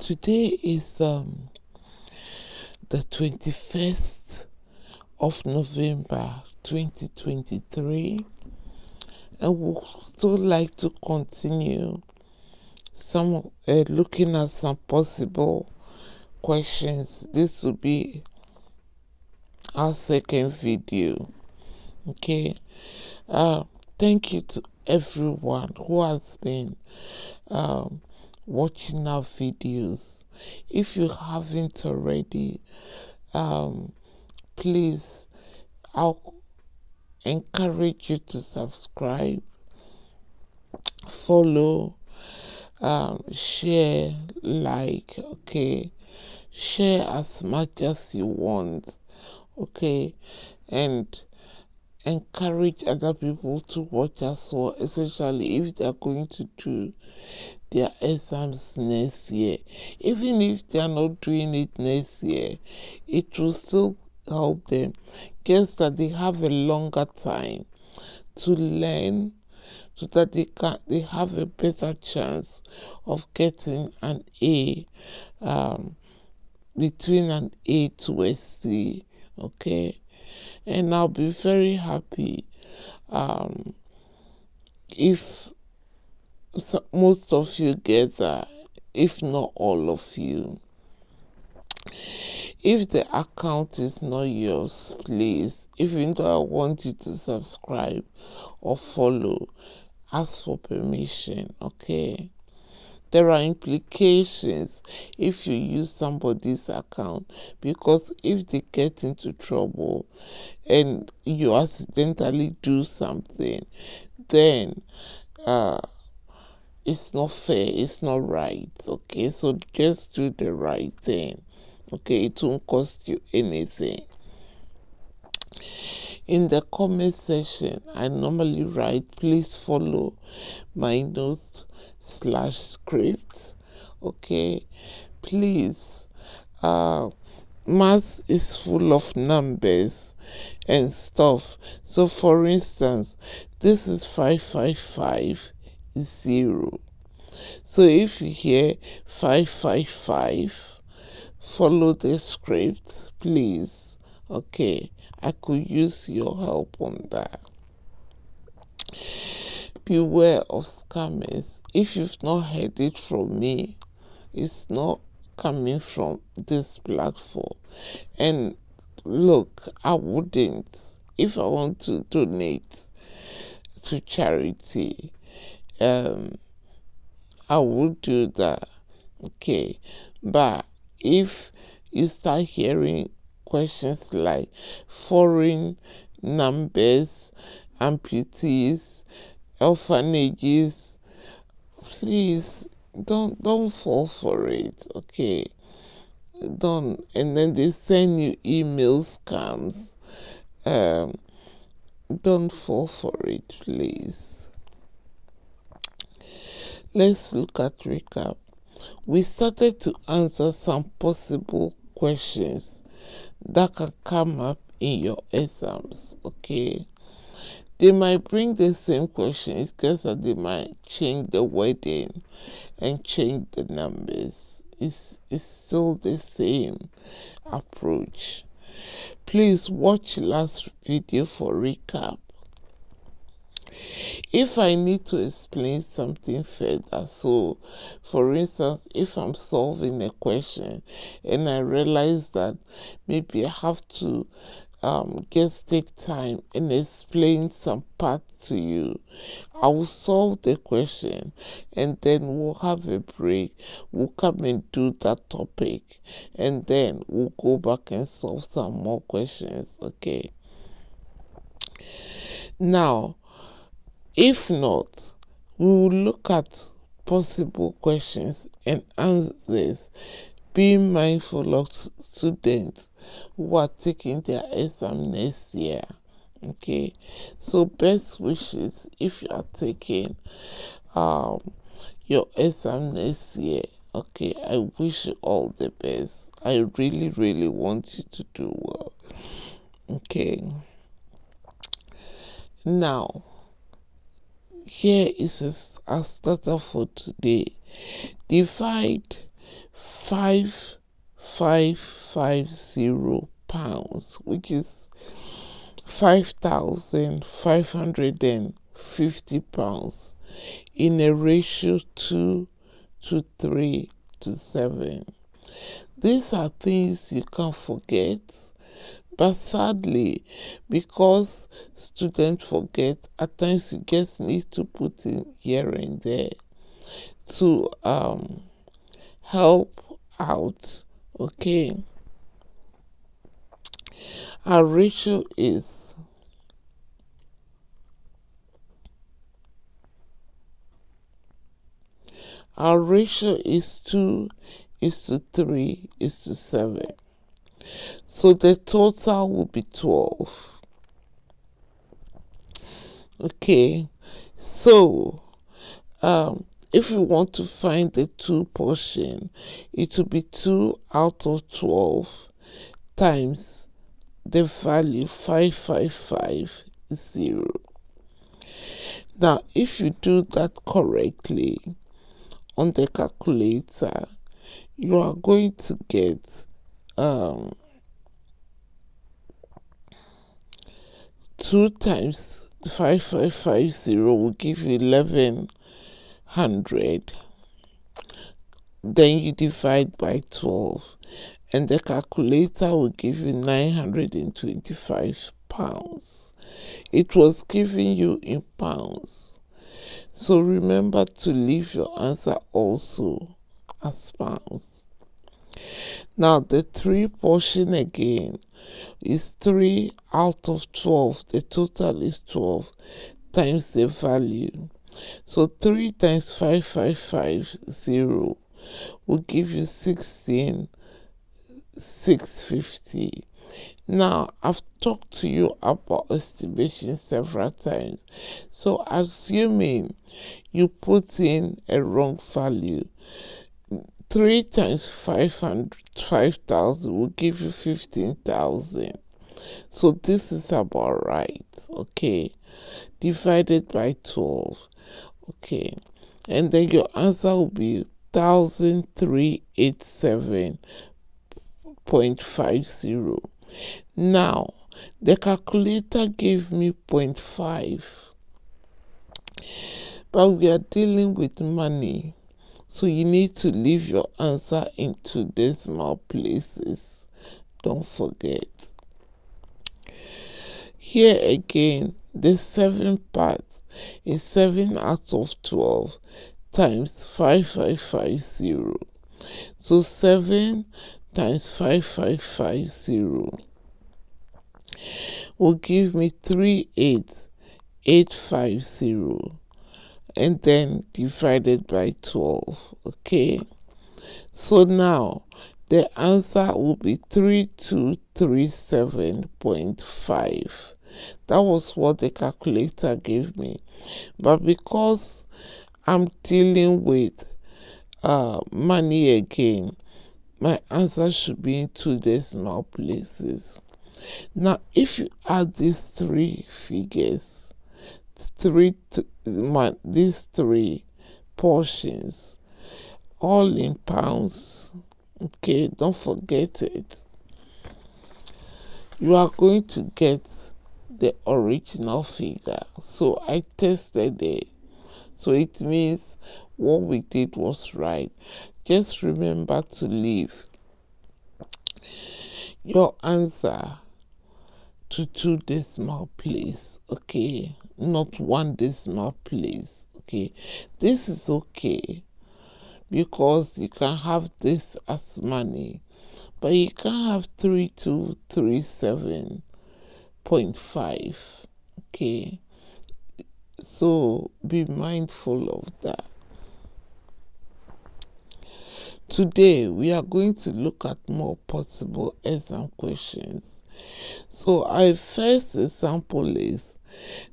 Today is the 21st of November 2023, and we'd still like to continue looking at some possible questions. This will be our second video. Okay. Thank you to everyone who has been watching our videos. If you haven't already, please, I'll encourage you to subscribe, follow, share, like, okay, share as much as you want, okay, and encourage other people to watch as well, especially if they are going to do their exams next year. Even if they are not doing it next year, it will still help them. Guess that they have a longer time to learn, so that they have a better chance of getting an A, between an A to a C. Okay, and I'll be very happy if most of you get that, if not all of you. If the account is not yours, please, even though I want you to subscribe or follow, ask for permission, okay? There are implications if you use somebody's account, because if they get into trouble and you accidentally do something, then it's not fair, it's not right, okay? So just do the right thing, okay? It won't cost you anything. In the comment section, I normally write, please follow my notes/script, okay? Please, math is full of numbers and stuff. So for instance, this is 5550. So if you hear 555, follow the script, please, okay? I could use your help on that. Beware of scammers. If you've not heard it from me, it's not coming from this platform. And look, I wouldn't, if I want to donate to charity, I would do that, okay? But if you start hearing questions like foreign numbers, amputees, orphanages, please don't fall for it, okay? Don't. And then they send you email scams. Don't fall for it, please. Let's look at recap. We started to answer some possible questions that can come up in your exams, okay? They might bring the same questions, because they might change the wording and change the numbers. It's still the same approach. Please watch last video for recap. If I need to explain something further, so for instance, if I'm solving a question and I realize that maybe I have to just take time and explain some part to you, I will solve the question and then we'll have a break. We'll come and do that topic and then we'll go back and solve some more questions, okay? Now, if not, we will look at possible questions and answers, being mindful of students who are taking their exam next year, okay? So best wishes if you are taking your exam next year, okay? I wish you all the best. I really, really want you to do well, okay? Now, here is a starter for today. Divide £5,550, which is £5,550 in a ratio 2 to 3 to 7. These are things you can't forget, but sadly, because students forget, at times you just need to put in here and there to help out. Okay, our ratio is 2 is to 3 is to 7. So the total will be 12. Okay, so if you want to find the 2 portion, it will be 2 out of 12 times the value 5550. Now, if you do that correctly on the calculator, you are going to get 2 times 5550 will give you 1100. Then you divide by 12, and the calculator will give you £925. It was giving you in pounds. So remember to leave your answer also as pounds. Now the 3 portion again is 3 out of 12. The total is 12 times the value. So 3 times 5550 will give you 16,650. Now, I've talked to you about estimation several times. So assuming you put in a wrong value, 3 times 5,000 will give you 15,000. So this is about right. Okay, divided by 12. Okay, and then your answer will be 1,387.50. Now the calculator gave me 0.5, but we are dealing with money, so you need to leave your answer into decimal places. Don't forget. Here again, the 7 part is 7 out of 12 times 5550. So 7 times 5550 will give me 38850, and then divided by 12. Okay, so now the answer will be 3237.5. That was what the calculator gave me, but because I'm dealing with money again, my answer should be in 2 decimal places. Now if you add these 3 figures, these 3 portions, all in pounds, okay, don't forget it, you are going to get the original figure. So I tested it, so it means what we did was right. Just remember to leave your answer to 2 decimal place, okay, not 1 decimal place. Okay, this is okay because you can have this as money, but you can't have 3237.5. okay, so be mindful of that. Today we are going to look at more possible exam questions. So our first example is,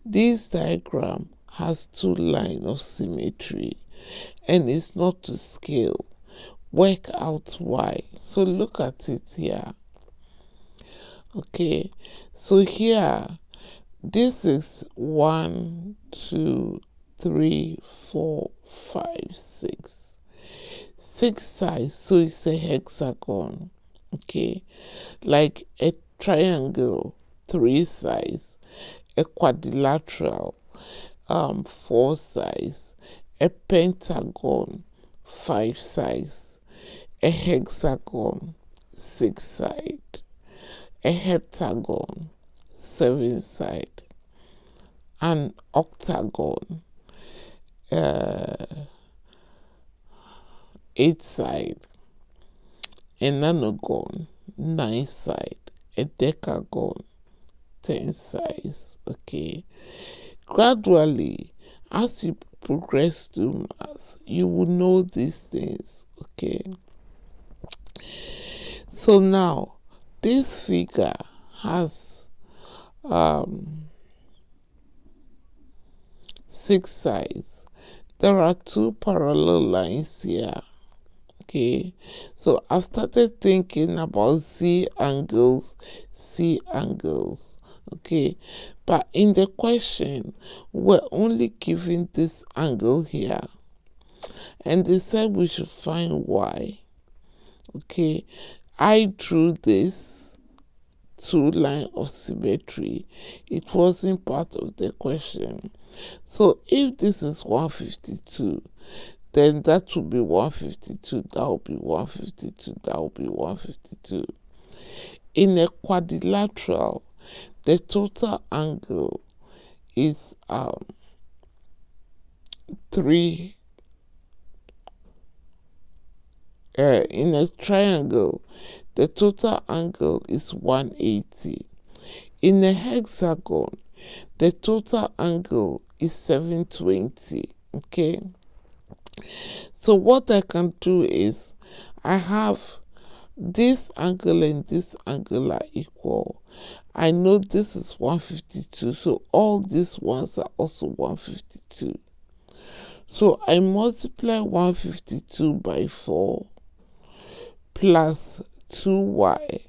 this diagram has 2 lines of symmetry and is not to scale. Work out why. So look at it here. Okay, so here this is 1, 2, 3, 4, 5, 6. 6 sides, so it's a hexagon. Okay, like a triangle, 3 sides, a quadrilateral, 4 sides, a pentagon, 5 sides, a hexagon, 6 sides, a heptagon, 7 sides, an octagon, 8 sides, a nonagon, 9 sides, a decagon, 10 sides. Okay, gradually, as you progress through maths, you will know these things. Okay, so now this figure has 6 sides. There are 2 parallel lines here. Okay, so I've started thinking about C angles. Okay, but in the question, we're only given this angle here, and they said we should find Y. Okay, I drew this 2 line of symmetry. It wasn't part of the question. So if this is 152, then that will be 152, that will be 152, that will be 152. In a quadrilateral, the total angle is 3. In a triangle, the total angle is 180. In a hexagon, the total angle is 720. Okay, so what I can do is, I have this angle and this angle are equal. I know this is 152, so all these ones are also 152. So I multiply 152 by 4 plus 2y,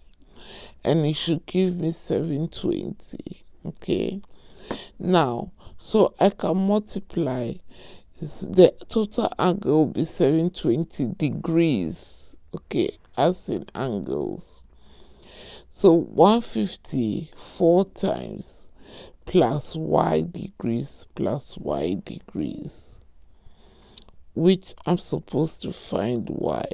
and it should give me 720. Okay, now, so I can multiply, the total angle will be 720 degrees. Okay, as in angles. So 150 4 times plus y degrees plus y degrees, which I'm supposed to find y.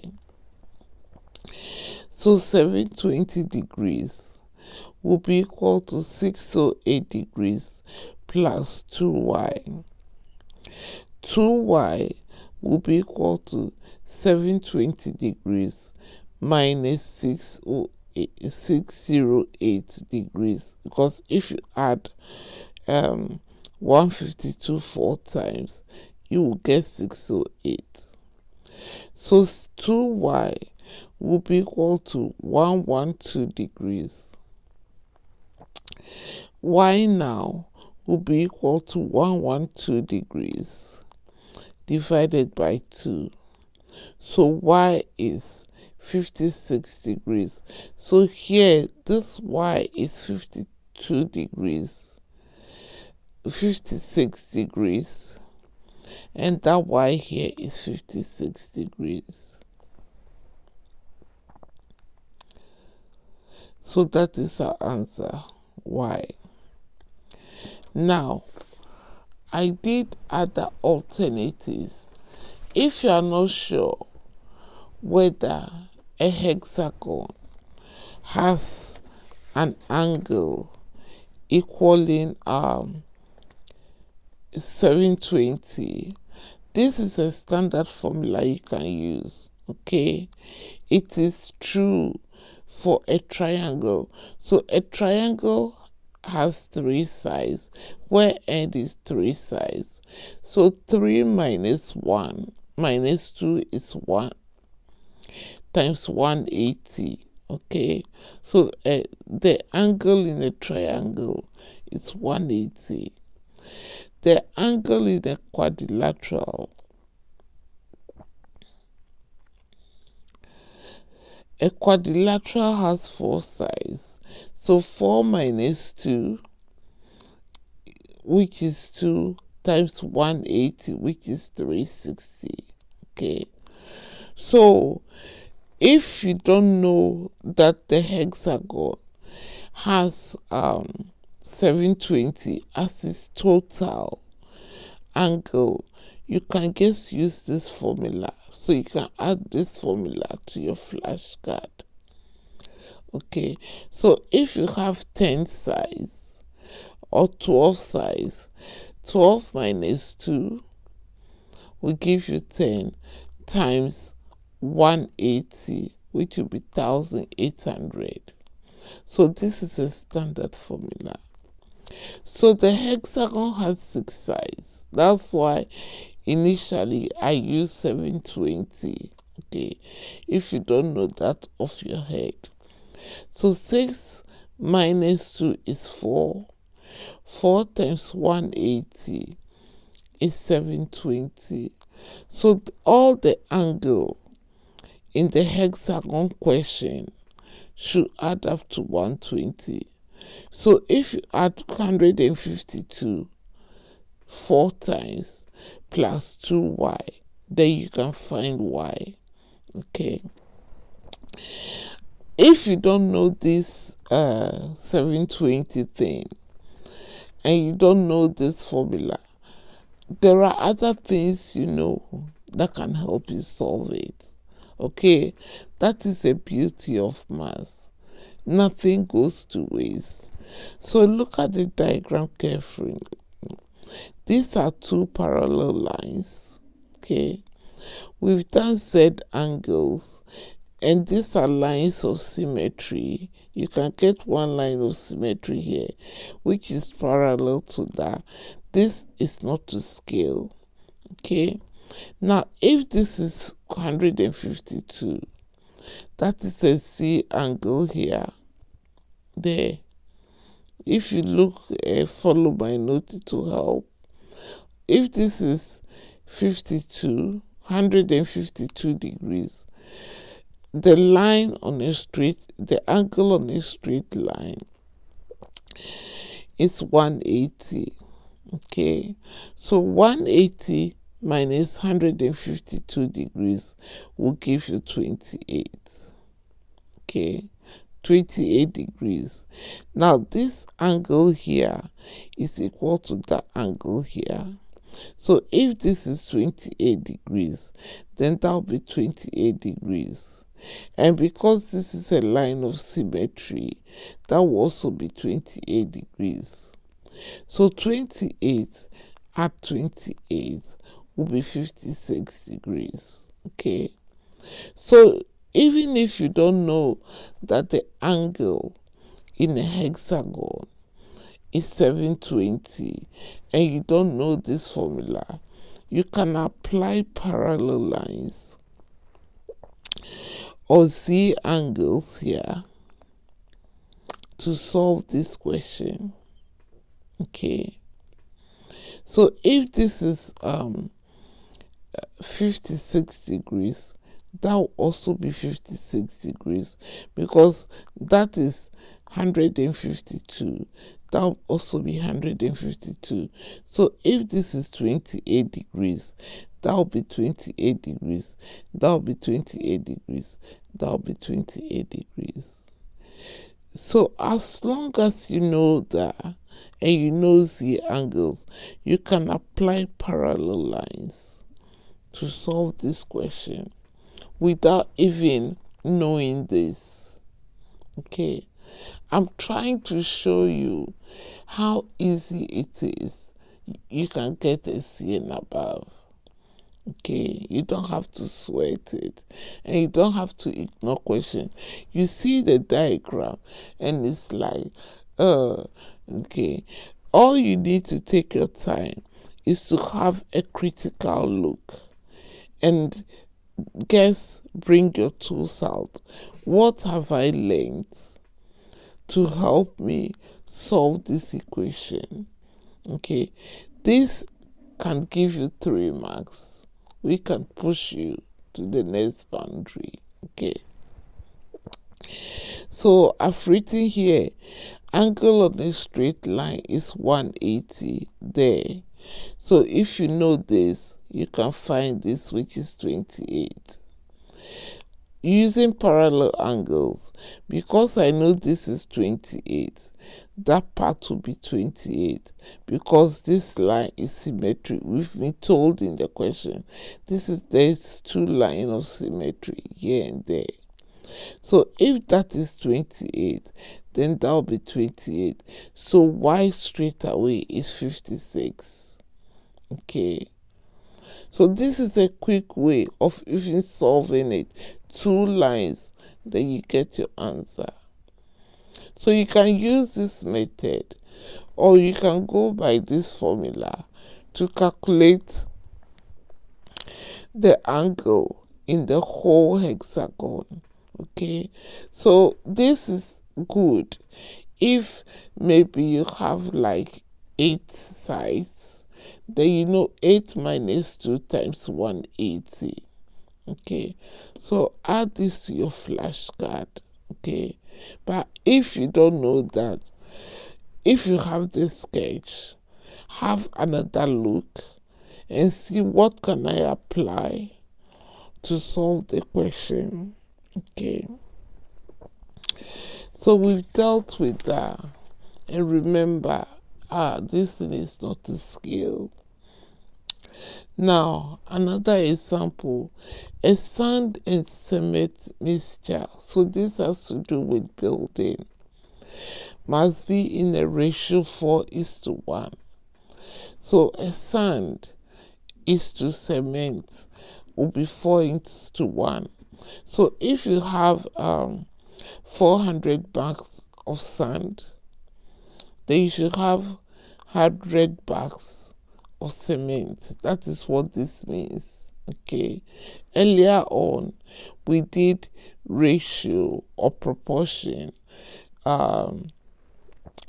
So 720 degrees will be equal to 608 degrees plus 2y. 2y will be equal to 720 degrees minus 608 degrees, because if you add 152 4 times, you will get 608. So 2y will be equal to 112 degrees. Y now will be equal to 112 degrees divided by 2. So y is 56 degrees. So here, this y is 52 degrees, 56 degrees, and that y here is 56 degrees. So that is our answer, y. Now, I did other alternatives. If you are not sure whether a hexagon has an angle equaling 720, this is a standard formula you can use. Okay, it is true for a triangle. So a triangle has 3 sides, where end is 3 sides. So 3 minus 1 minus 2 is 1 times 180. Okay, so the angle in a triangle is 180. The angle in a quadrilateral, has 4 sides. So 4 minus 2, which is 2, times 180, which is 360. Okay, So if you don't know that the hexagon has 720 as its total angle, you can just use this formula. So you can add this formula to your flashcard. Okay, so if you have 10 sides or 12 sides, 12 minus 2 will give you 10 times 180, which will be 1800. So this is a standard formula. So the hexagon has 6 sides. That's why initially I used 720. Okay, if you don't know that off your head. So 6 minus 2 is 4. 4 times 180 is 720. So all the angle in the hexagon question should add up to 120. So if you add 152 4 times plus 2y, then you can find y. Okay. If you don't know this 720 thing and you don't know this formula, there are other things you know that can help you solve it. Okay, that is the beauty of math. Nothing goes to waste. So look at the diagram carefully. These are two parallel lines. Okay, we've done Z angles, and these are lines of symmetry. You can get one line of symmetry here, which is parallel to that. This is not to scale. Okay, now if this is 152, that is a Z angle here. There, if you look, follow my note to help. If this is 152 degrees, the angle on a straight line is 180. Okay, so 180 minus 152 degrees will give you 28. Okay, 28 degrees. Now this angle here is equal to that angle here. So if this is 28 degrees, then that will be 28 degrees. And because this is a line of symmetry, that will also be 28 degrees. So 28 at 28 will be 56 degrees. Okay. So even if you don't know that the angle in a hexagon is 720 and you don't know this formula, you can apply parallel lines or Z angles here to solve this question. Okay, so if this is 56 degrees, that will also be 56 degrees, because that is 152. That will also be 152. So if this is 28 degrees, that will be 28 degrees. That will be 28 degrees. That will be 28 degrees. So as long as you know that and you know the angles, you can apply parallel lines to solve this question without even knowing this. Okay, I'm trying to show you how easy it is. You can get a C and above. Okay, you don't have to sweat it, and you don't have to ignore question. You see the diagram and it's like, okay, all you need to take your time is to have a critical look and bring your tools out. What have I learned to help me solve this equation? Okay, this can give you 3 marks. We can push you to the next boundary. Okay, so I've written here, angle on a straight line is 180 there. So if you know this, you can find this, which is 28. using parallel angles, because I know this is 28, that part will be 28, because this line is symmetric. We've been told in the question, there's two lines of symmetry here and there. So if that is 28, then that will be 28. So y straight away is 56. Okay. So this is a quick way of even solving it. Two lines, then you get your answer. So you can use this method, or you can go by this formula to calculate the angle in the whole hexagon. Okay, so this is good if maybe you have like 8 sides, then you know 8 minus 2 times 180. Okay, so add this to your flashcard. Okay, but if you don't know that, if you have this sketch, have another look and see what can I apply to solve the question. Okay, so we've dealt with that, and remember, this thing is not to scale. Now, another example, a sand and cement mixture. So this has to do with building. Must be in a ratio 4:1. So a sand is to cement will be 4:1. So if you have 400 bags of sand, then you should have 100 bags of cement. That is what this means. Okay, earlier on we did ratio or proportion.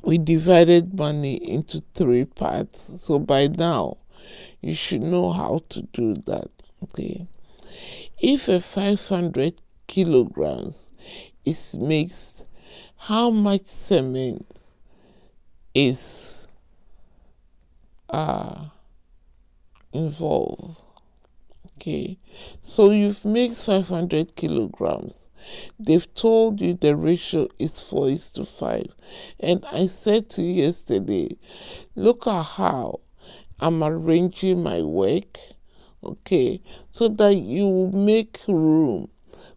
We divided money into 3 parts, so by now you should know how to do that. Okay, if a 500 kilograms is mixed, how much cement is involved? Okay, so you've mixed 500 kilograms. They've told you the ratio is 4:5, and I said to you yesterday, look at how I'm arranging my work, okay, so that you make room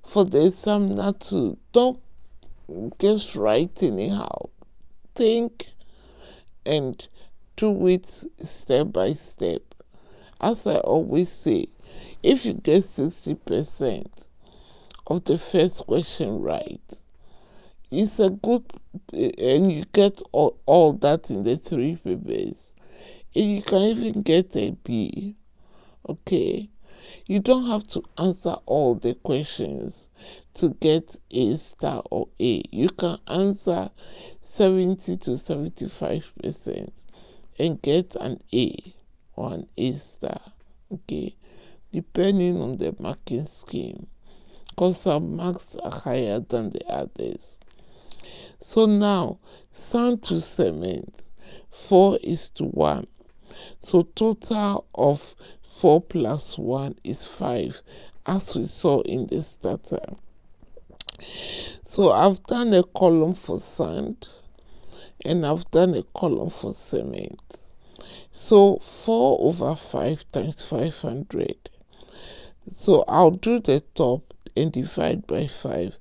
for the examiner to don't just write anyhow. Think and do it step by step. As I always say, if you get 60% of the first question right, it's a good, and you get all that in the 3 papers, and you can even get a B. Okay, you don't have to answer all the questions to get A star or A. You can answer 70 to 75% and get an A or an A star. Okay, depending on the marking scheme, because some marks are higher than the others. So now, sand to cement, 4:1. So total of 4 plus 1 is 5, as we saw in the starter. So I've done a column for sand and I've done a column for cement. So 4/5 times 500. So I'll do the top and divide by 5,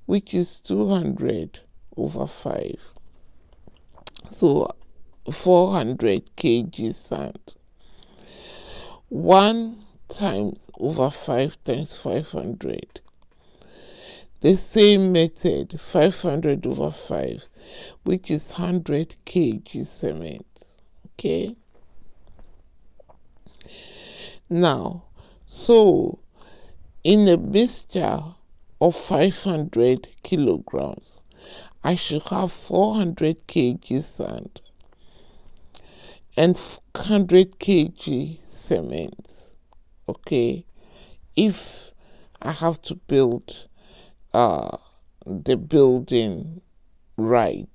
which is 200/5. So 400 kg sand. 1 times over 5 times 500. The same method, 500/5, which is 100 kg cement. Okay. Now, so in a mixture of 500 kilograms, I should have 400 kg sand and 100 kg cement. Okay, if I have to build the building right,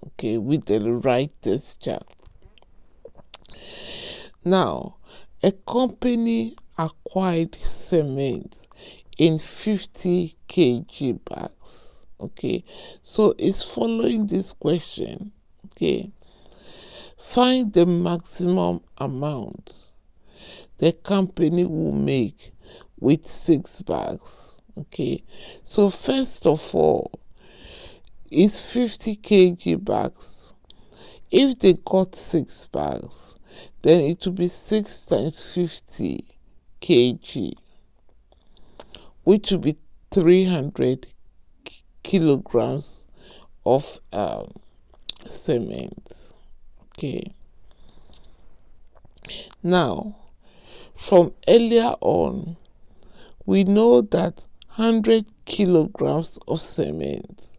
okay, with the right texture. Now, a company acquired cement in 50 kg bags. Okay, so it's following this question. Okay, find the maximum amount the company will make with 6 bags. Okay, so first of all, it's 50 kg bags. If they got 6 bags, then it will be 6 times 50 kg, which will be 300 kilograms of cement. Okay, now from earlier on, we know that 100 kilograms of cement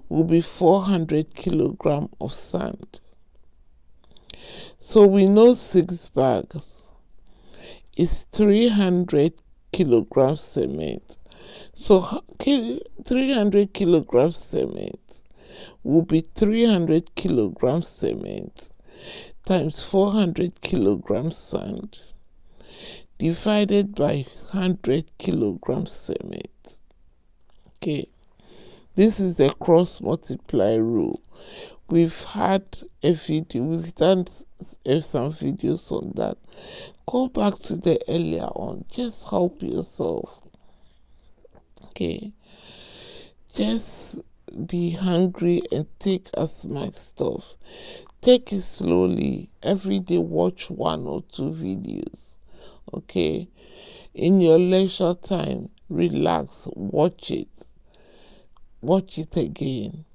will be 400 kilograms of sand. So we know 6 bags is 300 kilograms cement. So 300 kilograms cement will be 300 kilograms cement times 400 kilograms sand divided by 100 kilograms cement. Okay, this is the cross multiply rule. We've had a video, we've done some videos on that. Go back to the earlier on, just help yourself. Okay, just be hungry and take as much stuff. Take it slowly. Every day watch 1 or 2 videos. Okay, in your leisure time, relax, watch it again,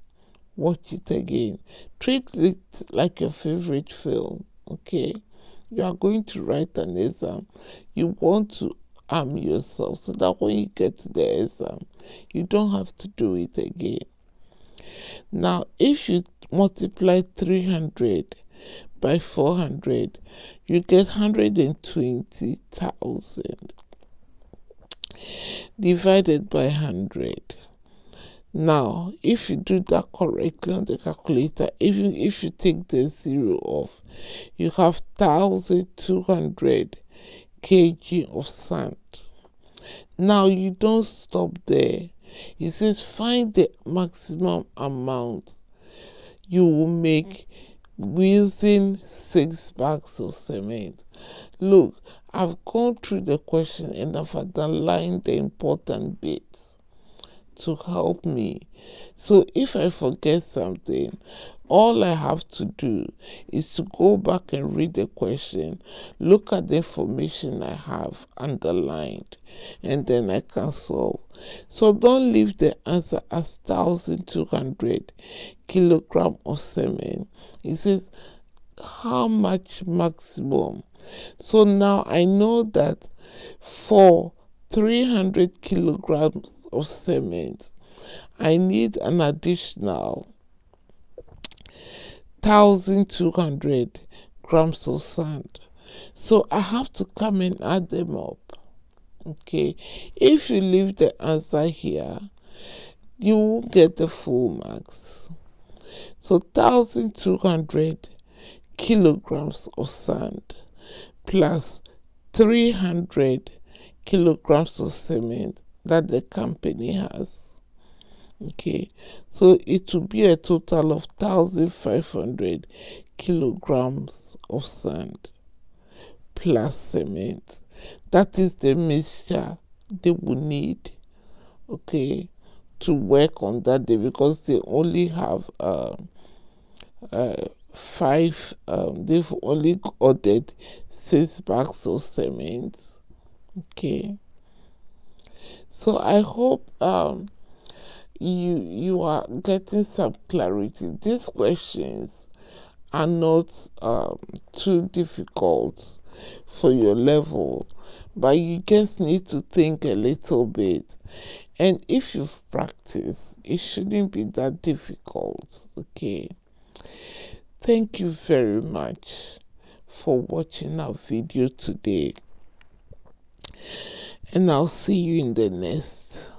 treat it like your favorite film. Okay, you are going to write an exam. You want to arm yourself so that when you get to the exam, you don't have to do it again. Now, if you multiply 300 by 400, you get 120,000 divided by 100. Now, if you do that correctly on the calculator, even if you take the 0 off, you have 1,200 kg of sand. Now, you don't stop there. It says find the maximum amount you will make using 6 bags of cement. Look, I've gone through the question and I've underlined the important bits to help me. So if I forget something, all I have to do is to go back and read the question, look at the information I have underlined, and then I can solve. So don't leave the answer as 1,200 kilograms of cement. It says how much maximum. So now I know that for 300 kilograms of cement, I need an additional 1,200 grams of sand. So I have to come and add them up. Okay, if you leave the answer here, you will get the full marks. So 1,200 kilograms of sand plus 300 kilograms of cement that the company has. Okay, so it will be a total of 1,500 kilograms of sand plus cement. That is the mixture they will need, okay, to work on that day, because they only have they've only ordered 6 bags of cement. Okay, so I hope you are getting some clarity. These questions are not too difficult for your level, but you just need to think a little bit, and if you've practiced, it shouldn't be that difficult. Okay, thank you very much for watching our video today, and I'll see you in the next.